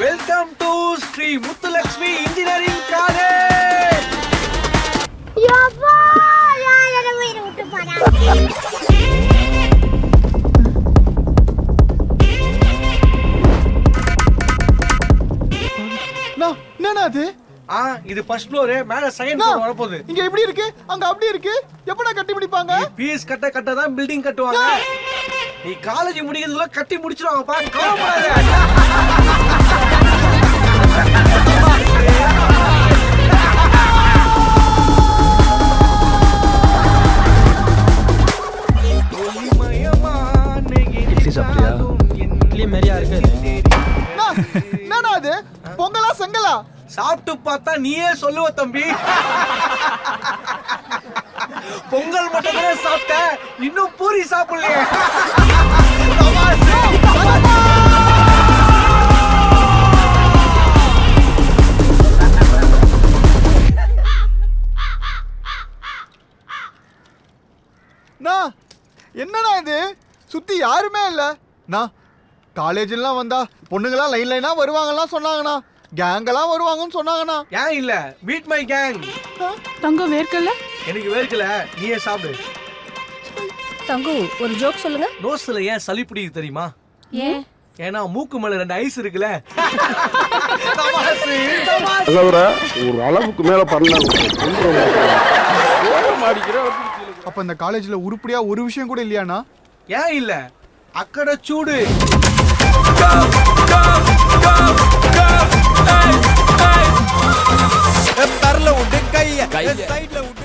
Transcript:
Welcome to Shri Muthulakshmi engineering college. யப்பா யார வீடு விட்டு போறா. என்னடா அது? இது ஃபர்ஸ்ட் ஃப்ளோர், மேல செகண்ட் ஃப்ளோர் வர போகுது. இங்க எப்படி இருக்கு, அங்க அப்படி இருக்கு. எப்படா கட்டி முடிப்பாங்க? பீஸ் கட்ட தான் பில்டிங் கட்டுவாங்க. நீ காலேஜ் முடிக்கிறதுக்குள்ள கட்டி முடிச்சிருவாங்க பா, கவலைப்படாத. இட்லி சாப்பிட்டியா? இட்லி மாதிரியா இருக்கு. என்னடா அது? பொங்கலா செங்கலா? சாப்பிட்டு பார்த்தா நீயே சொல்லுவ தம்பி. பொங்கல் மட்டும் தானே சாப்பிட்ட, இன்னும் பூரி சாப்பிடலையே. என்னடா இது? சுத்தி யாருமே இல்ல. காலேஜ்லாம் வந்தா பொண்ணுங்களா லைன் லைனா வருவாங்கலாம் சொன்னாங்கண்ணா. கேங்கெல்லாம் வருவாங்கன்னு சொன்னாங்கண்ணா. ஏன் இல்ல, மீட் மை கேங். தங்கம் வேர்க்கல? எனக்கு வேர்க்கல, நீயே சாப்பிடு. தங்கு ஒரு ஜோக் சொல்லுங்க. நோஸ்ல ஏன் சளி பிடிக்குது தெரியுமா? ஏன்? ஏன்னா மூக்கு மேல 2 ஐஸ் இருக்குல்ல. ஒரு அளவுக்கு மேல பண்ணாங்க. அப்ப இந்த காலேஜ்ல உருப்படியா ஒரு விஷயம் கூட இல்லையாண்ணா? ஏன் இல்ல, அக்கட சூடு. தரல விட்டு கைய சைடுல விட்டு